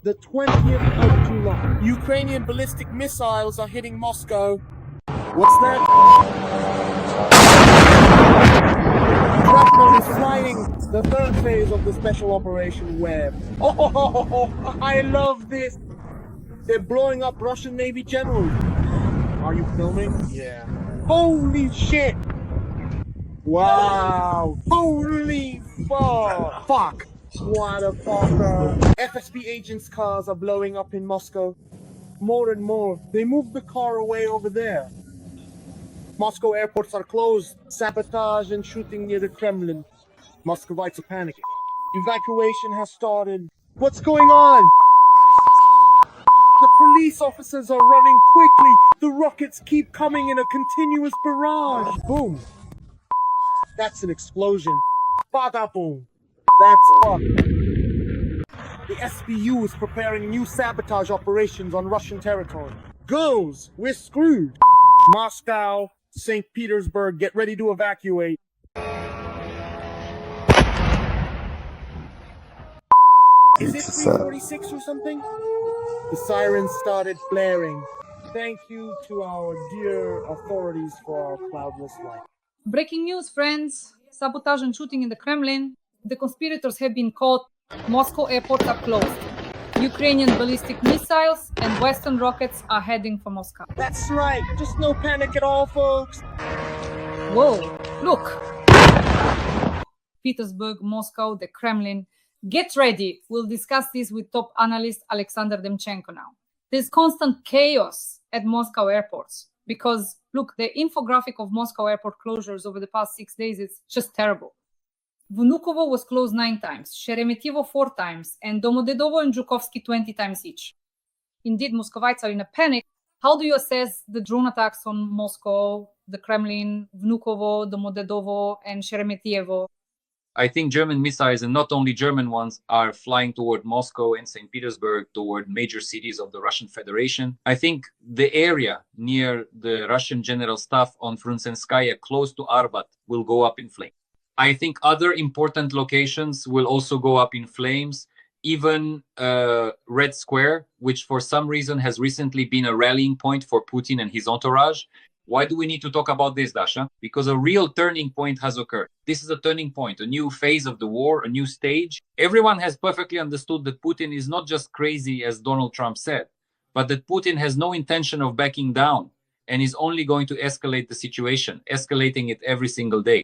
the 20th of July. Ukrainian ballistic missiles are hitting Moscow. What's that? Shrapnel is flying the third phase of the Special Operation Web. Oh, I love this. They're blowing up Russian Navy generals. Are you filming? Yeah. Holy shit! Wow! Holy fuck! What a fucker! FSB agents' cars are blowing up in Moscow. More and more. They moved the car away over there. Moscow airports are closed. Sabotage and shooting near the Kremlin. Muscovites are panicking. Evacuation has started. What's going on? The police officers are running quickly. The rockets keep coming in a continuous barrage. Boom. That's an explosion. Bada boom. That's fucked. The SBU is preparing new sabotage operations on Russian territory. Girls, we're screwed. Moscow, St. Petersburg, get ready to evacuate. Is it 3:46 or something? The sirens started blaring. Thank you to our dear authorities for our cloudless light. Breaking news, friends. Sabotage and shooting in the Kremlin. The conspirators have been caught. Moscow airports are closed. Ukrainian ballistic missiles and Western rockets are heading for Moscow. That's right. Just no panic at all, folks. Whoa, look. Petersburg, Moscow, the Kremlin. Get ready. We'll discuss this with top analyst Oleksandr Demchenko now. There's constant chaos at Moscow airports because, look, the infographic of Moscow airport closures over the past 6 days is just terrible. Vnukovo was closed 9 times, Sheremetyevo 4 times, and Domodedovo and Zhukovsky 20 times each. Indeed, Muscovites are in a panic. How do you assess the drone attacks on Moscow, the Kremlin, Vnukovo, Domodedovo, and Sheremetyevo? I think German missiles, and not only German ones, are flying toward Moscow and St. Petersburg, toward major cities of the Russian Federation. I think the area near the Russian General Staff on Frunzenskaya, close to Arbat, will go up in flames. I think other important locations will also go up in flames. Even Red Square, which for some reason has recently been a rallying point for Putin and his entourage. Why do we need to talk about this, Dasha? Because a real turning point has occurred. This is a turning point, a new phase of the war, a new stage. Everyone has perfectly understood that Putin is not just crazy, as Donald Trump said, but that Putin has no intention of backing down and is only going to escalate the situation, escalating it every single day.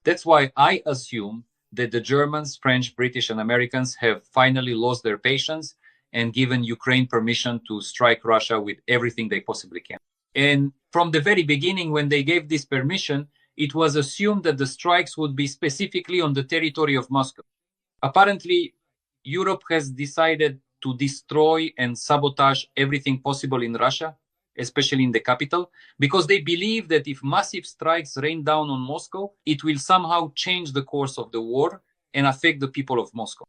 That's why I assume that the Germans, French, British, and Americans have finally lost their patience and given Ukraine permission to strike Russia with everything they possibly can. And from the very beginning, when they gave this permission, it was assumed that the strikes would be specifically on the territory of Moscow. Apparently, Europe has decided to destroy and sabotage everything possible in Russia, especially in the capital, because they believe that if massive strikes rain down on Moscow, it will somehow change the course of the war and affect the people of Moscow.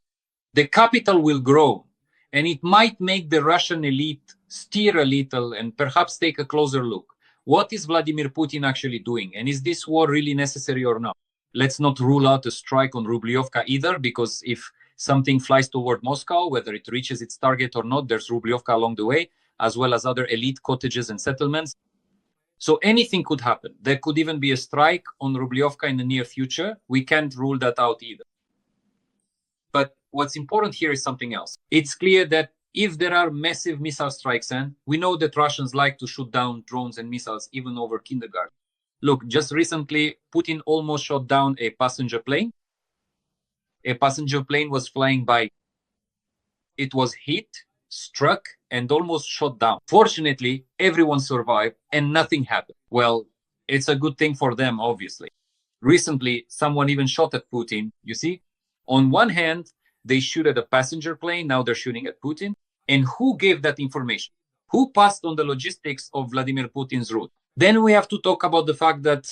The capital will grow, and it might make the Russian elite steer a little and perhaps take a closer look. What is Vladimir Putin actually doing? And is this war really necessary or not? Let's not rule out a strike on Rubliovka either, because if something flies toward Moscow, whether it reaches its target or not, there's Rubliovka along the way, as well as other elite cottages and settlements. So anything could happen. There could even be a strike on Rubliovka in the near future. We can't rule that out either. But what's important here is something else. It's clear that if there are massive missile strikes, and we know that Russians like to shoot down drones and missiles even over kindergarten. Look, just recently, Putin almost shot down a passenger plane. A passenger plane was flying by. It was hit, struck, and almost shot down. Fortunately, everyone survived and nothing happened. Well, it's a good thing for them, obviously. Recently, someone even shot at Putin. You see, on one hand, they shoot at a passenger plane. Now they're shooting at Putin. And who gave that information? Who passed on the logistics of Vladimir Putin's route? Then we have to talk about the fact that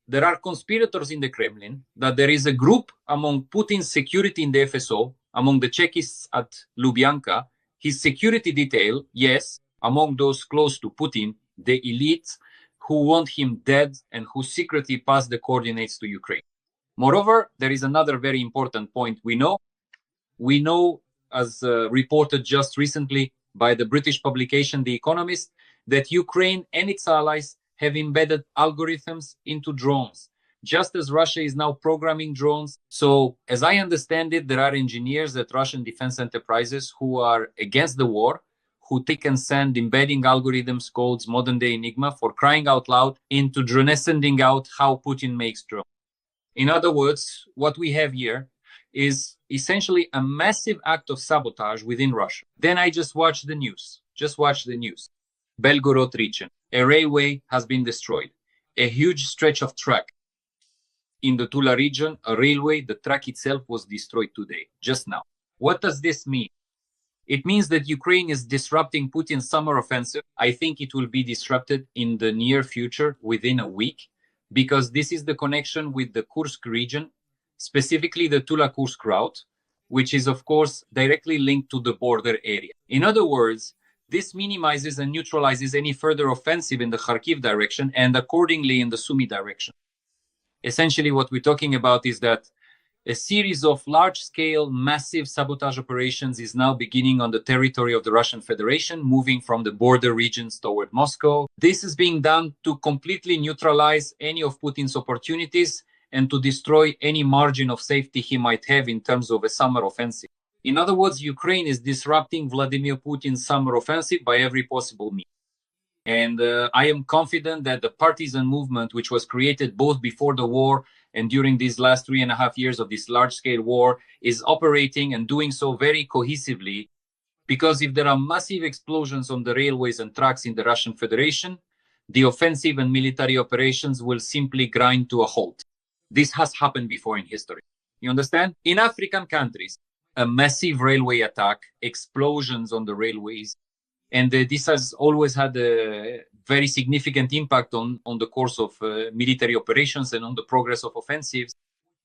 there are conspirators in the Kremlin, that there is a group among Putin's security in the FSO, among the Chekists at Lubyanka, his security detail, yes, among those close to Putin, the elites who want him dead and who secretly pass the coordinates to Ukraine. Moreover, there is another very important point we know as reported just recently by the British publication The Economist, that Ukraine and its allies have embedded algorithms into drones, just as Russia is now programming drones. So, as I understand it, there are engineers at Russian defense enterprises who are against the war, who take and send embedding algorithms, codes, modern day Enigma, for crying out loud, into drones, sending out how Putin makes drones. In other words, what we have here is essentially a massive act of sabotage within Russia. Then I just watched the news. Belgorod region, a railway has been destroyed. A huge stretch of track in the Tula region, a railway, the track itself was destroyed today, just now. What does this mean? It means that Ukraine is disrupting Putin's summer offensive. I think it will be disrupted in the near future, within a week, because this is the connection with the Kursk region, specifically the Tula-Kursk route, which is, of course, directly linked to the border area. In other words, this minimizes and neutralizes any further offensive in the Kharkiv direction and accordingly in the Sumy direction. Essentially, what we're talking about is that a series of large-scale, massive sabotage operations is now beginning on the territory of the Russian Federation, moving from the border regions toward Moscow. This is being done to completely neutralize any of Putin's opportunities and to destroy any margin of safety he might have in terms of a summer offensive. In other words, Ukraine is disrupting Vladimir Putin's summer offensive by every possible means. And I am confident that the partisan movement, which was created both before the war and during these last 3.5 years of this large-scale war, is operating and doing so very cohesively. Because if there are massive explosions on the railways and tracks in the Russian Federation, the offensive and military operations will simply grind to a halt. This has happened before in history. You understand? In African countries, a massive railway attack, explosions on the railways, and this has always had a very significant impact on the course of military operations and on the progress of offensives,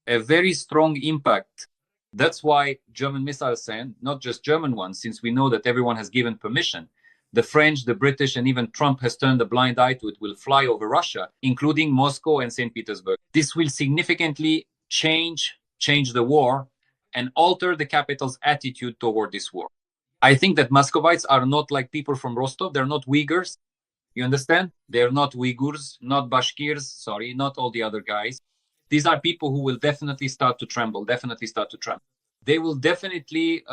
a very strong impact. That's why German missiles, and not just German ones, since we know that everyone has given permission, the French, the British, and even Trump has turned a blind eye to it, will fly over Russia, including Moscow and St. Petersburg. This will significantly change the war and alter the capital's attitude toward this war. I think that Muscovites are not like people from Rostov. They're not Uyghurs. You understand? They're not Uyghurs, not Bashkirs, not all the other guys. These are people who will definitely start to tremble, They will definitely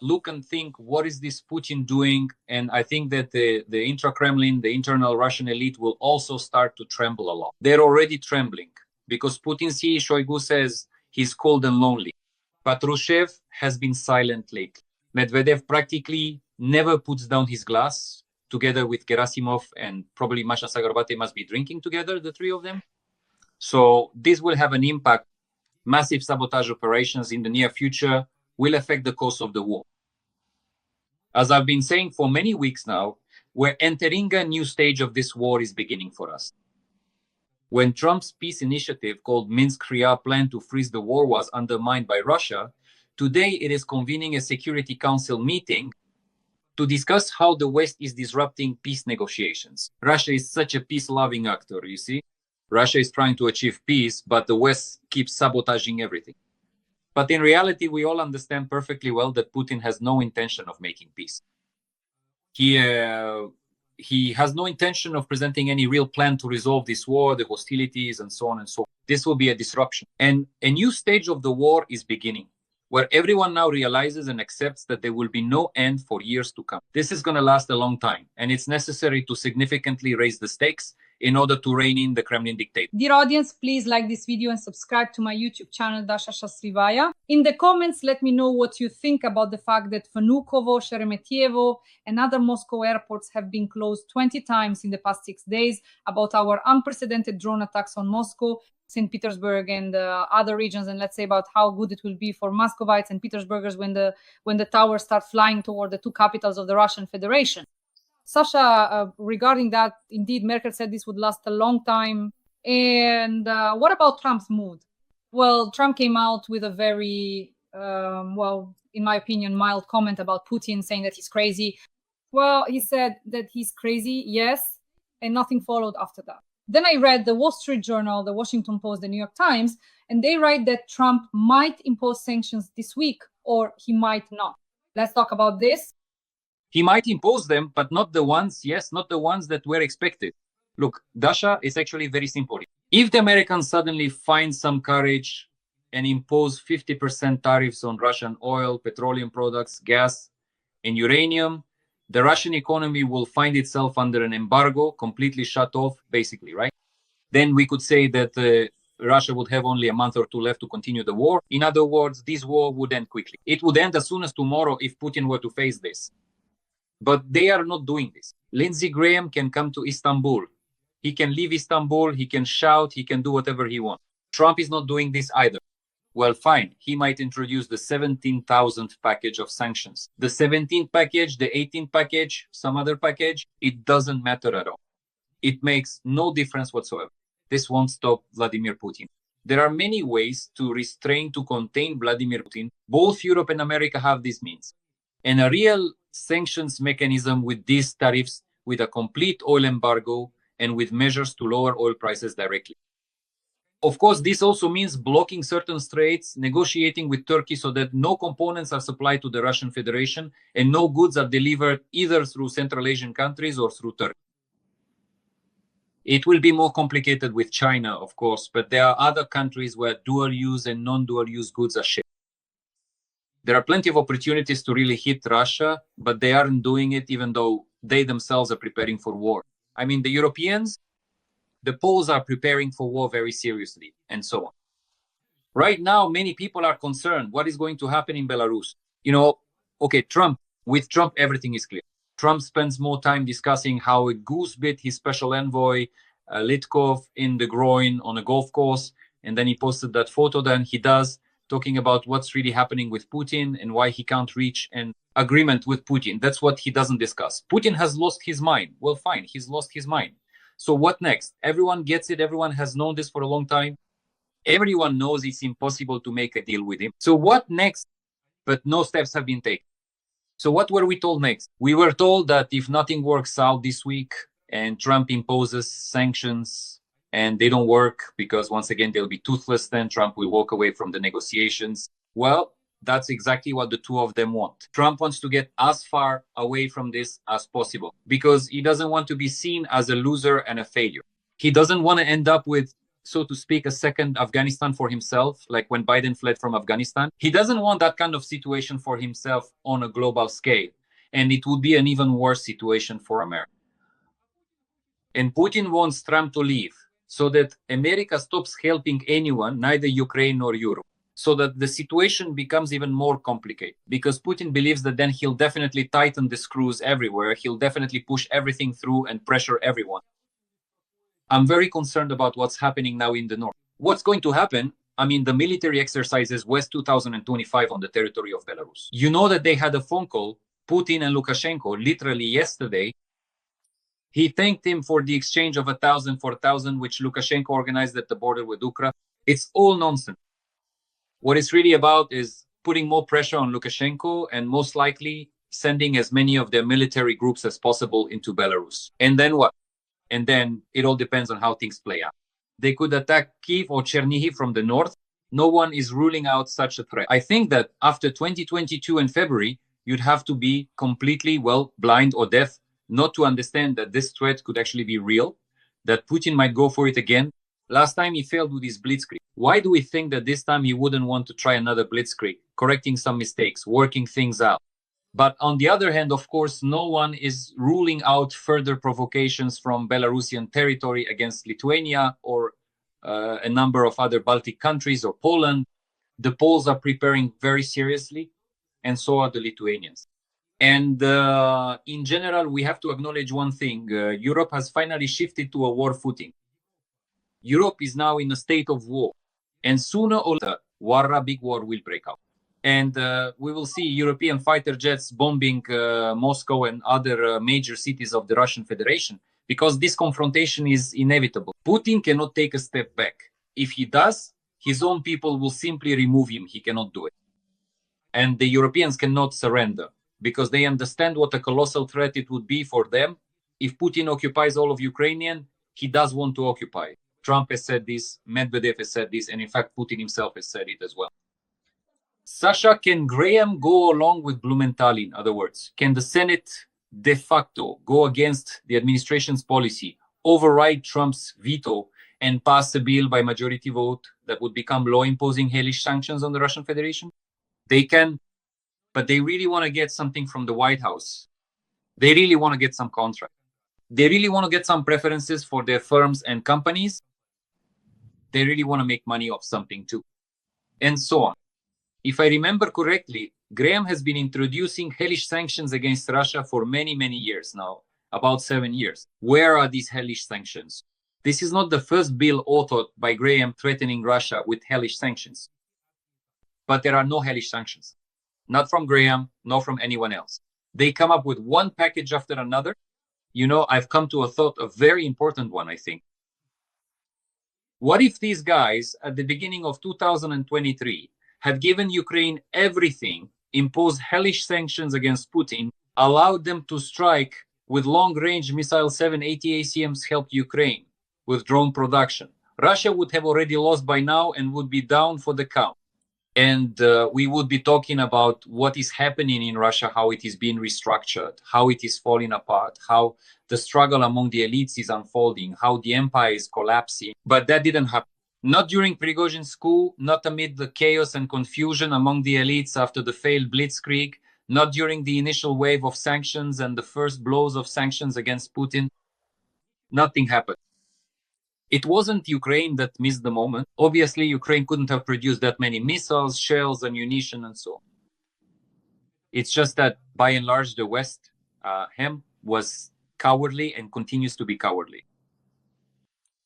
look and think, what is this Putin doing? And I think that the intra-Kremlin, the internal Russian elite will also start to tremble a lot. They're already trembling because Putin's Shoigu says he's cold and lonely. Patrushev has been silent lately. Medvedev practically never puts down his glass, together with Gerasimov, and probably Masha Sagarbate must be drinking together, the three of them. So this will have an impact. Massive sabotage operations in the near future will affect the course of the war. As I've been saying for many weeks now, we're entering a new stage of this war is beginning for us. When Trump's peace initiative called Minsk-Kriya plan to freeze the war was undermined by Russia, today it is convening a Security Council meeting to discuss how the West is disrupting peace negotiations. Russia is such a peace-loving actor, you see. Russia is trying to achieve peace, but the West keeps sabotaging everything. But in reality, we all understand perfectly well that Putin has no intention of making peace. He has no intention of presenting any real plan to resolve this war, the hostilities, and so on and so on. This will be a disruption. And a new stage of the war is beginning, where everyone now realizes and accepts that there will be no end for years to come. This is going to last a long time, and it's necessary to significantly raise the stakes in order to rein in the Kremlin dictator. Dear audience, please like this video and subscribe to my YouTube channel, Dasha Schastlivaya. In the comments, let me know what you think about the fact that Vnukovo, Sheremetyevo, and other Moscow airports have been closed 20 times in the past 6 days, about our unprecedented drone attacks on Moscow, St. Petersburg, and other regions, and let's say about how good it will be for Muscovites and Petersburgers when the towers start flying toward the two capitals of the Russian Federation. Sasha, regarding that, indeed, Merkel said this would last a long time. And what about Trump's mood? Well, Trump came out with a very, in my opinion, mild comment about Putin, saying that he's crazy. Well, he said that he's crazy, yes, and nothing followed after that. Then I read the Wall Street Journal, the Washington Post, the New York Times, and they write that Trump might impose sanctions this week, or he might not. Let's talk about this. He might impose them, but not the ones, not the ones that were expected. Look, Dasha is actually very simple. If the Americans suddenly find some courage and impose 50% tariffs on Russian oil, petroleum products, gas, and uranium, the Russian economy will find itself under an embargo, completely shut off, basically, right? Then we could say that Russia would have only a month or two left to continue the war. In other words, this war would end quickly. It would end as soon as tomorrow if Putin were to face this. But they are not doing this. Lindsey Graham can come to Istanbul. He can leave Istanbul, he can shout, he can do whatever he wants. Trump is not doing this either. Well, fine, he might introduce the 17,000th package of sanctions. The 17th package, the 18th package, some other package, it doesn't matter at all. It makes no difference whatsoever. This won't stop Vladimir Putin. There are many ways to restrain, to contain Vladimir Putin. Both Europe and America have these means. And a real sanctions mechanism with these tariffs, with a complete oil embargo, and with measures to lower oil prices directly. Of course, this also means blocking certain straits, negotiating with Turkey so that no components are supplied to the Russian Federation and no goods are delivered either through Central Asian countries or through Turkey. It will be more complicated with China, of course, but there are other countries where dual-use and non-dual-use goods are shipped. There are plenty of opportunities to really hit Russia, but they aren't doing it even though they themselves are preparing for war. I mean, the Europeans, the Poles are preparing for war very seriously, and so on. Right now, many people are concerned what is going to happen in Belarus. Okay, with Trump, everything is clear. Trump spends more time discussing how a goose bit his special envoy, Litkov, in the groin on a golf course, and then he posted that photo then he does, talking about what's really happening with Putin and why he can't reach an agreement with Putin. That's what he doesn't discuss. Putin has lost his mind. Well, fine, he's lost his mind. So what next? Everyone gets it. Everyone has known this for a long time. Everyone knows it's impossible to make a deal with him. So what next? But no steps have been taken. So what were we told next? We were told that if nothing works out this week and Trump imposes sanctions and they don't work because once again, they'll be toothless, then Trump will walk away from the negotiations. Well, that's exactly what the two of them want. Trump wants to get as far away from this as possible because he doesn't want to be seen as a loser and a failure. He doesn't want to end up with, so to speak, a second Afghanistan for himself, like when Biden fled from Afghanistan. He doesn't want that kind of situation for himself on a global scale. And it would be an even worse situation for America. And Putin wants Trump to leave so that America stops helping anyone, neither Ukraine nor Europe, so that the situation becomes even more complicated. Because Putin believes that then he'll definitely tighten the screws everywhere. He'll definitely push everything through and pressure everyone. I'm very concerned about what's happening now in the north. What's going to happen? I mean, the military exercises West 2025 on the territory of Belarus. You know that they had a phone call, Putin and Lukashenko, literally yesterday. He thanked him for the exchange of 1,000 for 1,000, which Lukashenko organized at the border with Ukraine. It's all nonsense. What it's really about is putting more pressure on Lukashenko and most likely sending as many of their military groups as possible into Belarus. And then what? And then it all depends on how things play out. They could attack Kyiv or Chernihiv from the north. No one is ruling out such a threat. I think that after 2022 in February, you'd have to be completely, blind or deaf not to understand that this threat could actually be real, that Putin might go for it again. Last time he failed with his blitzkrieg. Why do we think that this time he wouldn't want to try another blitzkrieg, correcting some mistakes, working things out? But on the other hand, of course, no one is ruling out further provocations from Belarusian territory against Lithuania or a number of other Baltic countries or Poland. The Poles are preparing very seriously, and so are the Lithuanians. And in general, we have to acknowledge one thing. Europe has finally shifted to a war footing. Europe is now in a state of war. And sooner or later, a big war will break out. And we will see European fighter jets bombing Moscow and other major cities of the Russian Federation, because this confrontation is inevitable. Putin cannot take a step back. If he does, his own people will simply remove him. He cannot do it. And the Europeans cannot surrender because they understand what a colossal threat it would be for them. If Putin occupies all of Ukrainian, he does want to occupy. Trump has said this, Medvedev has said this, and in fact, Putin himself has said it as well. Sasha, can Graham go along with Blumenthal? In other words, can the Senate de facto go against the administration's policy, override Trump's veto, and pass a bill by majority vote that would become law imposing hellish sanctions on the Russian Federation? They can, but they really want to get something from the White House. They really want to get some contract. They really want to get some preferences for their firms and companies. They really want to make money off something too, and so on. If I remember correctly, Graham has been introducing hellish sanctions against Russia for many, many years now, about 7 years. Where are these hellish sanctions? This is not the first bill authored by Graham threatening Russia with hellish sanctions. But there are no hellish sanctions. Not from Graham, nor from anyone else. They come up with one package after another. You know, I've come to a thought, a very important one, I think. What if these guys, at the beginning of 2023, had given Ukraine everything, imposed hellish sanctions against Putin, allowed them to strike with long-range missile 780 ACMs, help Ukraine with drone production? Russia would have already lost by now and would be down for the count. And we would be talking about what is happening in Russia, how it is being restructured, how it is falling apart, how the struggle among the elites is unfolding, how the empire is collapsing. But that didn't happen. Not during Prigozhin's coup, not amid the chaos and confusion among the elites after the failed blitzkrieg, not during the initial wave of sanctions and the first blows of sanctions against Putin. Nothing happened. It wasn't Ukraine that missed the moment. Obviously, Ukraine couldn't have produced that many missiles, shells, ammunition, and so on. It's just that, by and large, the West was cowardly and continues to be cowardly.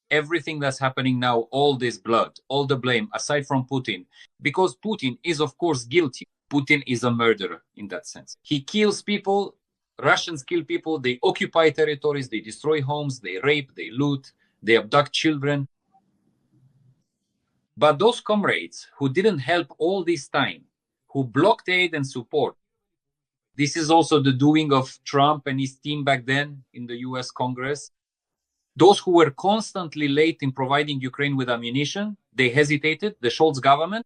Everything that's happening now, all this blood, all the blame, aside from Putin, because Putin is, of course, guilty. Putin is a murderer in that sense. He kills people, Russians kill people, they occupy territories, they destroy homes, they rape, they loot, they abduct children. But those comrades who didn't help all this time, who blocked aid and support, this is also the doing of Trump and his team back then in the US Congress. Those who were constantly late in providing Ukraine with ammunition, they hesitated, the Scholz government,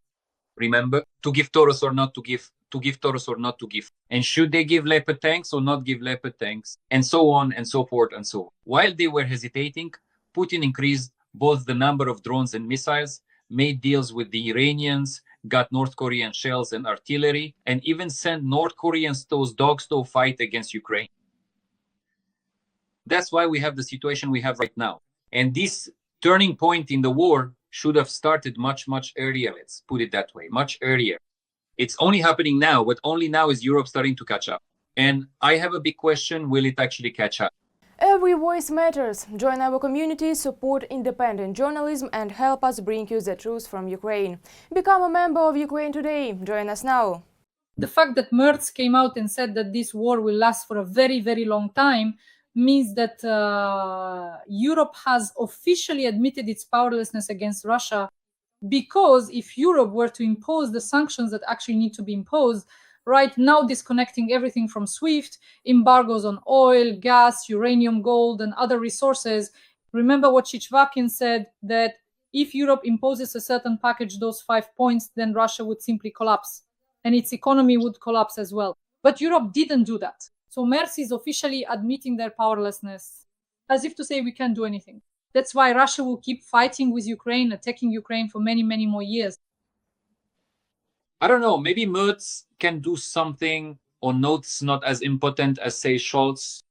remember, to give TAURUS or not to give, to give TAURUS or not to give. And should they give Leopard tanks or not give Leopard tanks, and so on and so forth and so on. While they were hesitating, Putin increased both the number of drones and missiles, made deals with the Iranians, got North Korean shells and artillery, and even sent North Koreans those dogs to fight against Ukraine. That's why we have the situation we have right now. And this turning point in the war should have started much, much earlier. Let's put it that way, much earlier. It's only happening now, but only now is Europe starting to catch up. And I have a big question, will it actually catch up? Every voice matters. Join our community, support independent journalism and help us bring you the truth from Ukraine. Become a member of Ukraine today. Join us now. The fact that Merz came out and said that this war will last for a very, very long time means that Europe has officially admitted its powerlessness against Russia, because if Europe were to impose the sanctions that actually need to be imposed, right now disconnecting everything from SWIFT, embargoes on oil, gas, uranium, gold, and other resources. Remember what Chichvakin said, that if Europe imposes a certain package, those 5 points, then Russia would simply collapse and its economy would collapse as well. But Europe didn't do that. So Merz is officially admitting their powerlessness, as if to say we can't do anything. That's why Russia will keep fighting with Ukraine, attacking Ukraine for many, many more years. I don't know, maybe Merz can do something or notes not as important as, say, Scholz.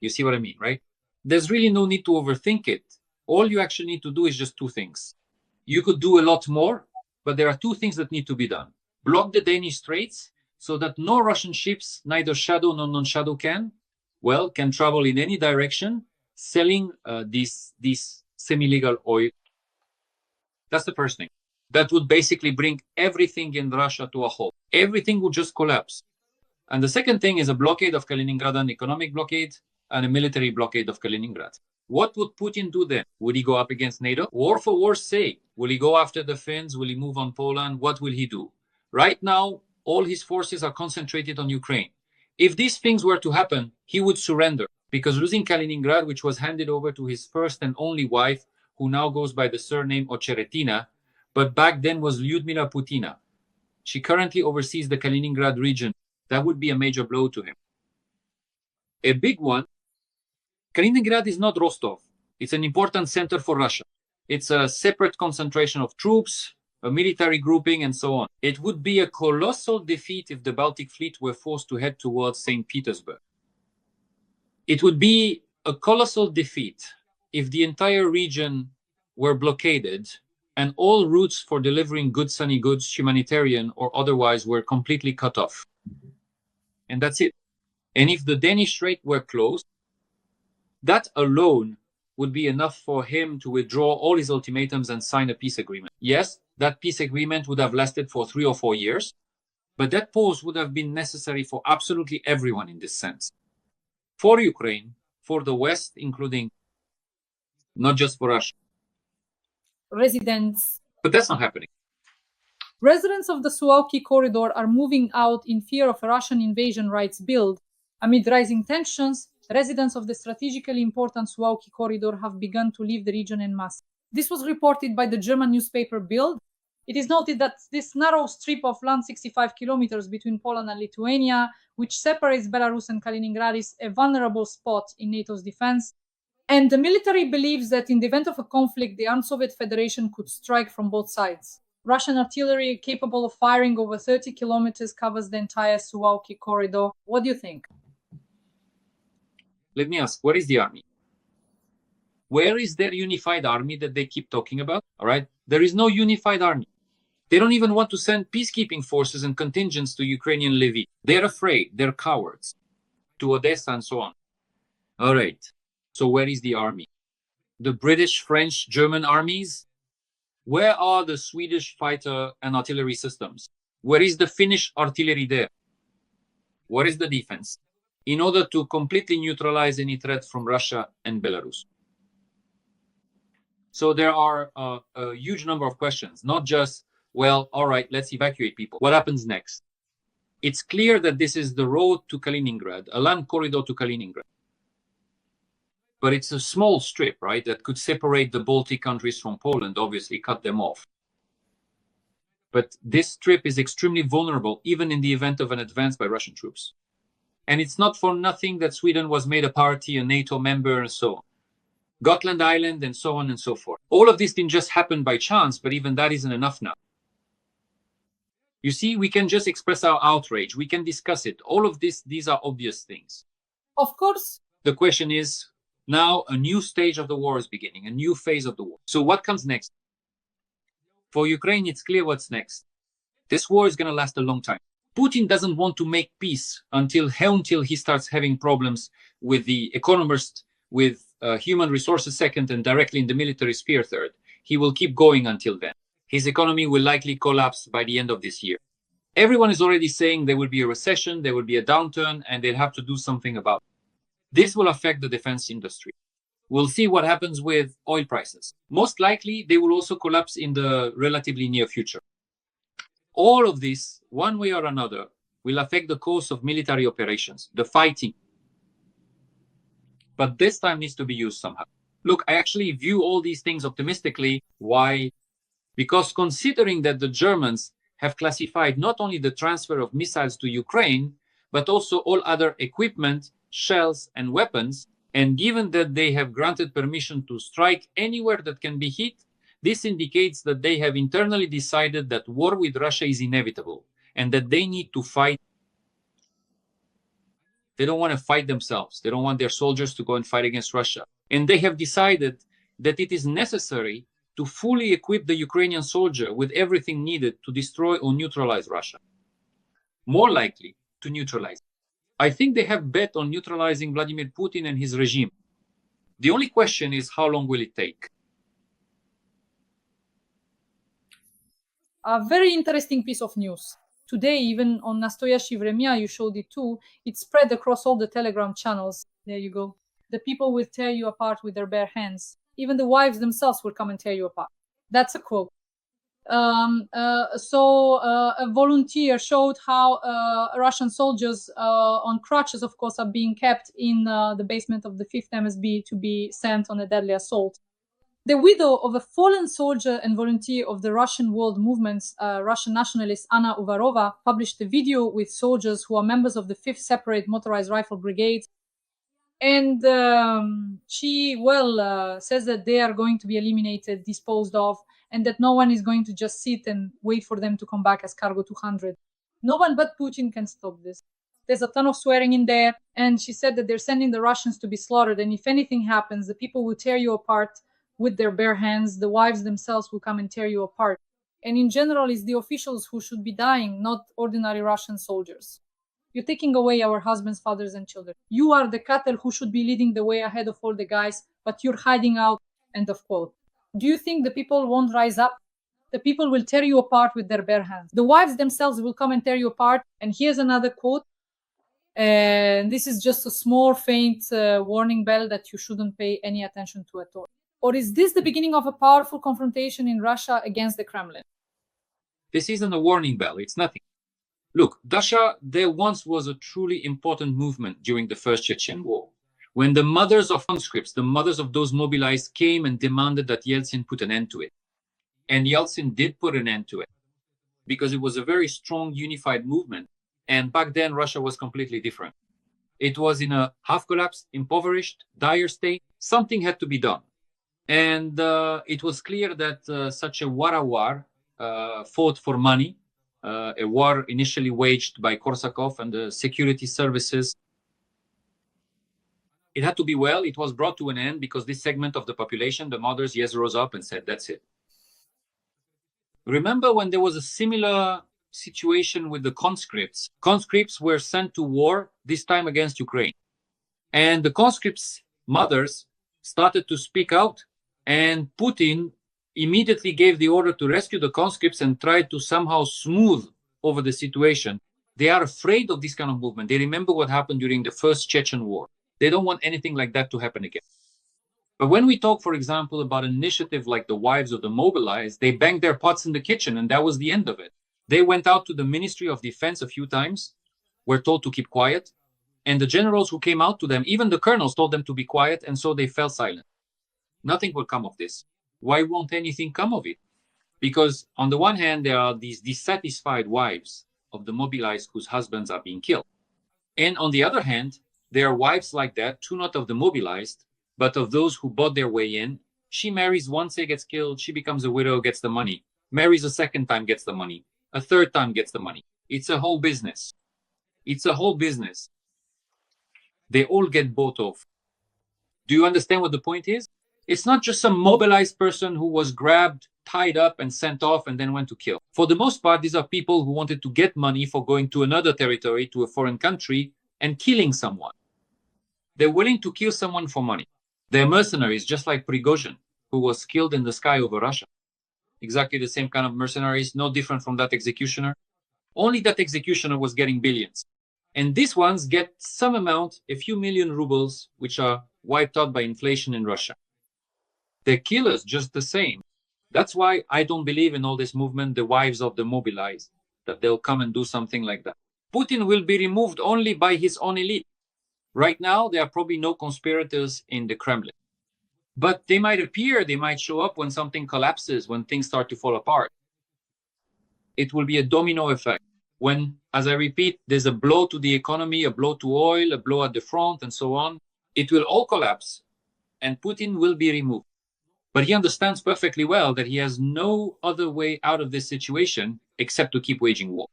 You see what I mean, right? There's really no need to overthink it. All you actually need to do is just two things. You could do a lot more, but there are two things that need to be done. Block the Danish Straits so that no Russian ships, neither shadow nor non-shadow can travel in any direction selling this semi-legal oil. That's the first thing. That would basically bring everything in Russia to a halt. Everything would just collapse. And the second thing is a blockade of Kaliningrad, an economic blockade, and a military blockade of Kaliningrad. What would Putin do then? Would he go up against NATO? War for war's sake. Will he go after the Finns? Will he move on Poland? What will he do? Right now, all his forces are concentrated on Ukraine. If these things were to happen, he would surrender, because losing Kaliningrad, which was handed over to his first and only wife, who now goes by the surname Ocheretina, but back then was Lyudmila Putina. She currently oversees the Kaliningrad region. That would be a major blow to him. A big one. Kaliningrad is not Rostov. It's an important center for Russia. It's a separate concentration of troops, a military grouping, and so on. It would be a colossal defeat if the Baltic Fleet were forced to head towards St. Petersburg. It would be a colossal defeat if the entire region were blockaded and all routes for delivering goods, humanitarian or otherwise, were completely cut off. And that's it. And if the Danish Strait were closed, that alone would be enough for him to withdraw all his ultimatums and sign a peace agreement. Yes, that peace agreement would have lasted for 3 or 4 years, but that pause would have been necessary for absolutely everyone in this sense. For Ukraine, for the West, including not just for Russia. Residents. But that's not happening. Residents of the Suwalki corridor are moving out in fear of a Russian invasion rights bill. Amid rising tensions, residents of the strategically important Suwalki corridor have begun to leave the region en masse. This was reported by the German newspaper Bild. It is noted that this narrow strip of land, 65 kilometers between Poland and Lithuania, which separates Belarus and Kaliningrad, is a vulnerable spot in NATO's defense. And the military believes that in the event of a conflict, the armed Soviet Federation could strike from both sides. Russian artillery capable of firing over 30 kilometers covers the entire Suwalki corridor. What do you think? Let me ask, where is the army? Where is their unified army that they keep talking about? All right, there is no unified army. They don't even want to send peacekeeping forces and contingents to Ukrainian Lviv. They're afraid, they're cowards, to Odessa and so on. All right, so where is the army? The British, French, German armies? Where are the Swedish fighter and artillery systems? Where is the Finnish artillery there? Where is the defense? In order to completely neutralize any threat from Russia and Belarus. So there are a huge number of questions, not just, well, all right, let's evacuate people. What happens next? It's clear that this is the road to Kaliningrad, a land corridor to Kaliningrad. But it's a small strip, right, that could separate the Baltic countries from Poland, obviously cut them off. But this strip is extremely vulnerable, even in the event of an advance by Russian troops. And it's not for nothing that Sweden was made a party, a NATO member, and so on. Gotland Island, and so on and so forth. All of this didn't just happen by chance, but even that isn't enough now. You see, we can just express our outrage. We can discuss it. All of this, these are obvious things. Of course. The question is, now a new stage of the war is beginning, a new phase of the war. So what comes next? For Ukraine, it's clear what's next. This war is going to last a long time. Putin doesn't want to make peace until he starts having problems with the economist, with human resources second, and directly in the military sphere third. He will keep going until then. His economy will likely collapse by the end of this year. Everyone is already saying there will be a recession, there will be a downturn, and they'll have to do something about it. This will affect the defense industry. We'll see what happens with oil prices. Most likely, they will also collapse in the relatively near future. All of this, one way or another, will affect the course of military operations, the fighting. But this time needs to be used somehow. Look, I actually view all these things optimistically. Why? Because considering that the Germans have classified not only the transfer of missiles to Ukraine, but also all other equipment, shells, and weapons, and given that they have granted permission to strike anywhere that can be hit, this indicates that they have internally decided that war with Russia is inevitable and that they need to fight. They don't want to fight themselves. They don't want their soldiers to go and fight against Russia. And they have decided that it is necessary to fully equip the Ukrainian soldier with everything needed to destroy or neutralize Russia. More likely to neutralize. I think they have bet on neutralizing Vladimir Putin and his regime. The only question is, how long will it take? A very interesting piece of news. Today, even on Nastoyashi Vremya, you showed it too, it spread across all the Telegram channels. There you go. The people will tear you apart with their bare hands. Even the wives themselves will come and tear you apart. That's a quote. A volunteer showed how Russian soldiers on crutches, of course, are being kept in the basement of the 5th MSB to be sent on a deadly assault. The widow of a fallen soldier and volunteer of the Russian world movements, Russian nationalist Anna Uvarova, published a video with soldiers who are members of the 5th Separate Motorized Rifle Brigade. And she, says that they are going to be eliminated, disposed of, and that no one is going to just sit and wait for them to come back as Cargo 200. No one but Putin can stop this. There's a ton of swearing in there. And she said that they're sending the Russians to be slaughtered. And if anything happens, the people will tear you apart with their bare hands. The wives themselves will come and tear you apart. And in general, it's the officials who should be dying, not ordinary Russian soldiers. You're taking away our husbands, fathers, and children. You are the cattle who should be leading the way ahead of all the guys, but you're hiding out. End of quote. Do you think the people won't rise up? The people will tear you apart with their bare hands. The wives themselves will come and tear you apart. And here's another quote. And this is just a small, faint warning bell that you shouldn't pay any attention to at all. Or is this the beginning of a powerful confrontation in Russia against the Kremlin? This isn't a warning bell. It's nothing. Look, Dasha, there once was a truly important movement during the First Chechen War, when the mothers of conscripts, the mothers of those mobilized, came and demanded that Yeltsin put an end to it. And Yeltsin did put an end to it, because it was a very strong, unified movement. And back then, Russia was completely different. It was in a half-collapsed, impoverished, dire state. Something had to be done. And it was clear that such a war fought for money, a war initially waged by Korsakov and the security services. It had to be well. It was brought to an end because this segment of the population, the mothers, yes, rose up and said, that's it. Remember when there was a similar situation with the conscripts? Conscripts were sent to war, this time against Ukraine. And the conscripts' mothers started to speak out, and Putin immediately gave the order to rescue the conscripts and tried to somehow smooth over the situation. They are afraid of this kind of movement. They remember what happened during the First Chechen War. They don't want anything like that to happen again. But when we talk, for example, about an initiative like the Wives of the Mobilized, they banged their pots in the kitchen, and that was the end of it. They went out to the Ministry of Defense a few times, were told to keep quiet, and the generals who came out to them, even the colonels, told them to be quiet, and so they fell silent. Nothing will come of this. Why won't anything come of it? Because on the one hand, there are these dissatisfied wives of the mobilized whose husbands are being killed. And on the other hand, there are wives like that, too, not of the mobilized, but of those who bought their way in. She marries once, they gets killed, she becomes a widow, gets the money. Marries a second time, gets the money. A third time, gets the money. It's a whole business. It's a whole business. They all get bought off. Do you understand what the point is? It's not just some mobilized person who was grabbed, tied up, and sent off and then went to kill. For the most part, these are people who wanted to get money for going to another territory, to a foreign country, and killing someone. They're willing to kill someone for money. They're mercenaries, just like Prigozhin, who was killed in the sky over Russia. Exactly the same kind of mercenaries, no different from that executioner. Only that executioner was getting billions. And these ones get some amount, a few million rubles, which are wiped out by inflation in Russia. They're killers just the same. That's why I don't believe in all this movement, the wives of the mobilized, that they'll come and do something like that. Putin will be removed only by his own elite. Right now, there are probably no conspirators in the Kremlin. But they might appear, they might show up when something collapses, when things start to fall apart. It will be a domino effect. When, as I repeat, there's a blow to the economy, a blow to oil, a blow at the front, and so on, it will all collapse, and Putin will be removed. But he understands perfectly well that he has no other way out of this situation except to keep waging war.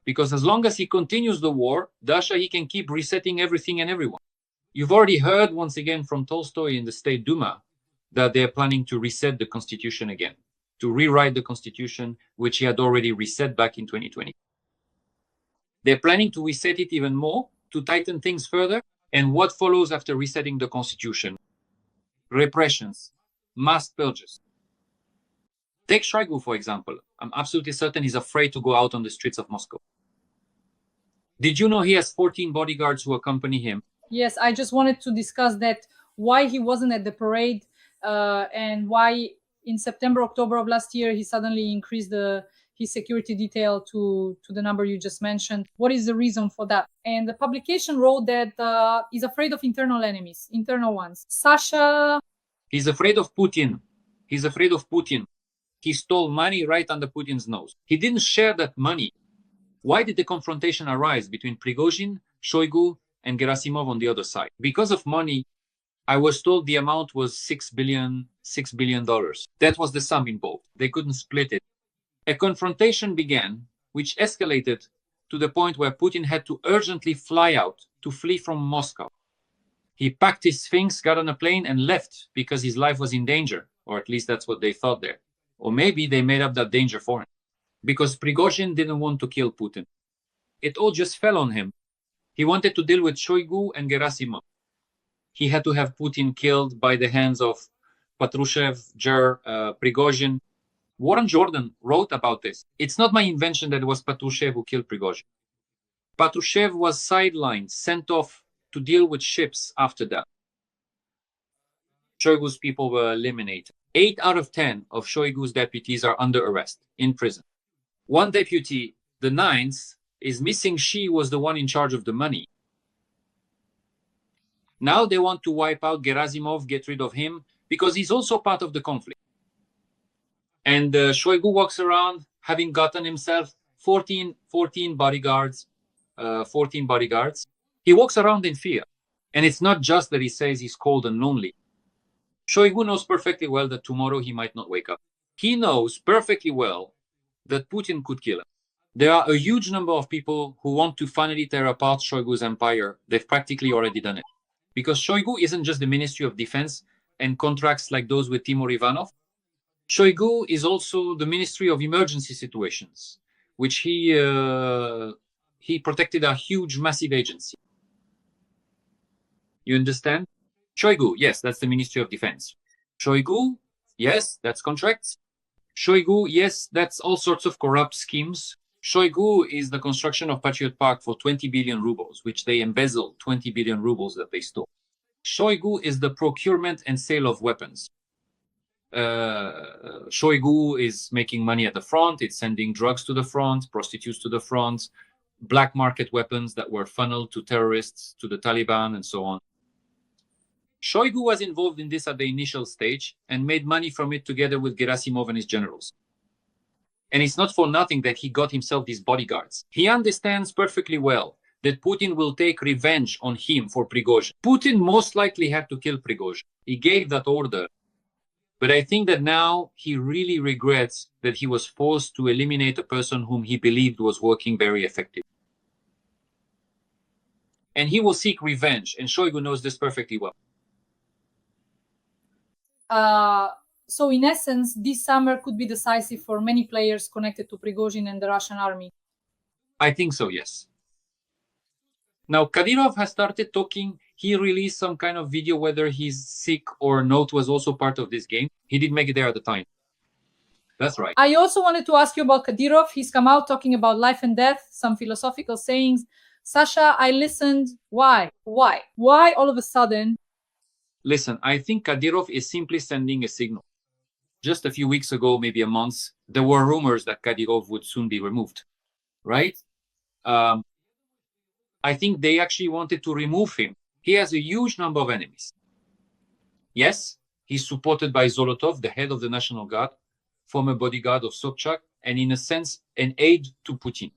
Because as long as he continues the war, Dasha, he can keep resetting everything and everyone. You've already heard once again from Tolstoy in the State Duma that they're planning to reset the constitution again, to rewrite the constitution, which he had already reset back in 2020. They're planning to reset it even more, to tighten things further. And what follows after resetting the constitution? Repressions, mass purges. Take Shoigu, for example. I'm absolutely certain he's afraid to go out on the streets of Moscow. Did you know he has 14 bodyguards who accompany him? Yes, I just wanted to discuss that, why he wasn't at the parade and why in September, October of last year, he suddenly increased his security detail to the number you just mentioned. What is the reason for that? And the publication wrote that he's afraid of internal enemies, internal ones. Sasha He's afraid of Putin. He's afraid of Putin. He stole money right under Putin's nose. He didn't share that money. Why did the confrontation arise between Prigozhin, Shoigu, and Gerasimov on the other side? Because of money. I was told the amount was $6 billion. That was the sum involved. They couldn't split it. A confrontation began, which escalated to the point where Putin had to urgently fly out to flee from Moscow. He packed his things, got on a plane, and left because his life was in danger, or at least that's what they thought there. Or maybe they made up that danger for him, because Prigozhin didn't want to kill Putin. It all just fell on him. He wanted to deal with Shoigu and Gerasimov. He had to have Putin killed by the hands of Patrushev, Prigozhin. Warren Jordan wrote about this. It's not my invention that it was Patrushev who killed Prigozhin. Patrushev was sidelined, sent off to deal with ships after that. Shoigu's people were eliminated. 8 out of 10 of Shoigu's deputies are under arrest, in prison. One deputy, the 9th, is missing. She was the one in charge of the money. Now they want to wipe out Gerasimov, get rid of him, because he's also part of the conflict. And Shoigu walks around having gotten himself 14 bodyguards. 14 bodyguards. He walks around in fear. And it's not just that he says he's cold and lonely. Shoigu knows perfectly well that tomorrow he might not wake up. He knows perfectly well that Putin could kill him. There are a huge number of people who want to finally tear apart Shoigu's empire. They've practically already done it. Because Shoigu isn't just the Ministry of Defense and contracts like those with Timur Ivanov. Shoigu is also the Ministry of Emergency Situations, which he protected a huge, massive agency. You understand? Shoigu, yes, that's the Ministry of Defense. Shoigu, yes, that's contracts. Shoigu, yes, that's all sorts of corrupt schemes. Shoigu is the construction of Patriot Park for 20 billion rubles, which they embezzled 20 billion rubles that they stole. Shoigu is the procurement and sale of weapons. Shoigu is making money at the front. It's sending drugs to the front, prostitutes to the front, black market weapons that were funneled to terrorists, to the Taliban, and so on. Shoigu was involved in this at the initial stage and made money from it together with Gerasimov and his generals. And it's not for nothing that he got himself these bodyguards. He understands perfectly well that Putin will take revenge on him for Prigozhin. Putin most likely had to kill Prigozhin. He gave that order. But I think that now he really regrets that he was forced to eliminate a person whom he believed was working very effectively. And he will seek revenge, and Shoigu knows this perfectly well. So in essence, this summer could be decisive for many players connected to Prigozhin and the Russian army. I think so, yes. Now, Kadyrov has started talking. He released some kind of video, whether he's sick or not, was also part of this game. He didn't make it there at the time. That's right. I also wanted to ask you about Kadyrov. He's come out talking about life and death, some philosophical sayings. Sasha, I listened. Why? Why all of a sudden? Listen, I think Kadyrov is simply sending a signal. Just a few weeks ago, maybe a month, there were rumors that Kadyrov would soon be removed, right? I think they actually wanted to remove him. He has a huge number of enemies. Yes, he's supported by Zolotov, the head of the National Guard, former bodyguard of Sobchak, and in a sense, an aide to Putin.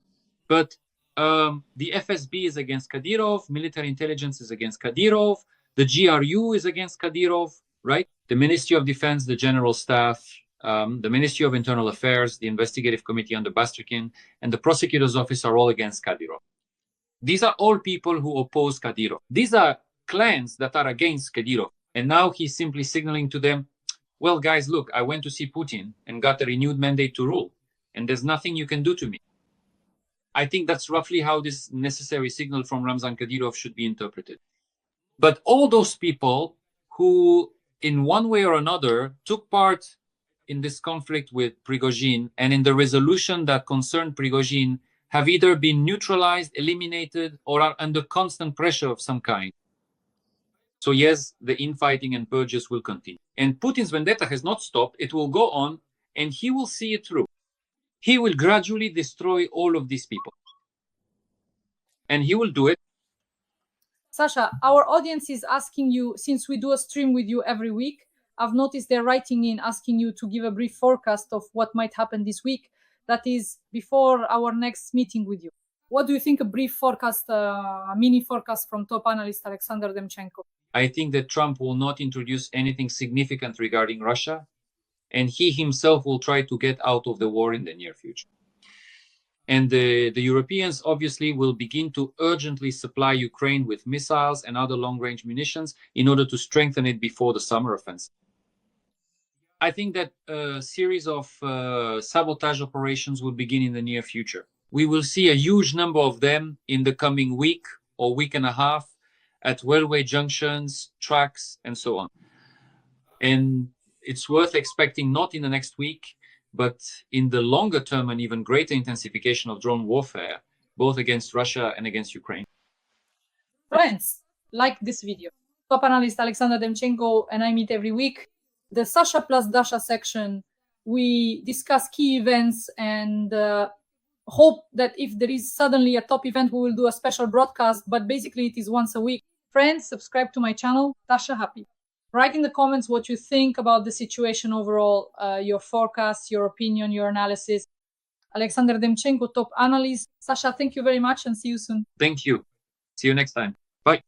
But the FSB is against Kadyrov, military intelligence is against Kadyrov, the GRU is against Kadyrov, right? The Ministry of Defense, the General Staff, the Ministry of Internal Affairs, the Investigative Committee under Bastrikin, and the Prosecutor's Office are all against Kadyrov. These are all people who oppose Kadyrov. These are clans that are against Kadyrov. And now he's simply signaling to them, well, guys, look, I went to see Putin and got a renewed mandate to rule, and there's nothing you can do to me. I think that's roughly how this necessary signal from Ramzan Kadyrov should be interpreted. But all those people who, in one way or another, took part in this conflict with Prigozhin and in the resolution that concerned Prigozhin have either been neutralized, eliminated, or are under constant pressure of some kind. So yes, the infighting and purges will continue. And Putin's vendetta has not stopped. It will go on, and he will see it through. He will gradually destroy all of these people. And he will do it. Sasha, our audience is asking you, since we do a stream with you every week, I've noticed they're writing in asking you to give a brief forecast of what might happen this week. That is before our next meeting with you. What do you think a brief forecast, a mini forecast from top analyst Oleksandr Demchenko? I think that Trump will not introduce anything significant regarding Russia, and he himself will try to get out of the war in the near future. And the Europeans obviously will begin to urgently supply Ukraine with missiles and other long-range munitions in order to strengthen it before the summer offensive. I think that a series of sabotage operations will begin in the near future. We will see a huge number of them in the coming week or week and a half at railway junctions, tracks, and so on. And it's worth expecting not in the next week, but in the longer term, an even greater intensification of drone warfare, both against Russia and against Ukraine. Friends, like this video. Top analyst Oleksandr Demchenko and I meet every week. The Sasha plus Dasha section, we discuss key events and hope that if there is suddenly a top event, we will do a special broadcast, but basically it is once a week. Friends, subscribe to my channel, Dasha Happy. Write in the comments what you think about the situation overall, your forecast, your opinion, your analysis. Oleksandr Demchenko, top analyst. Sasha, thank you very much and see you soon. Thank you. See you next time. Bye.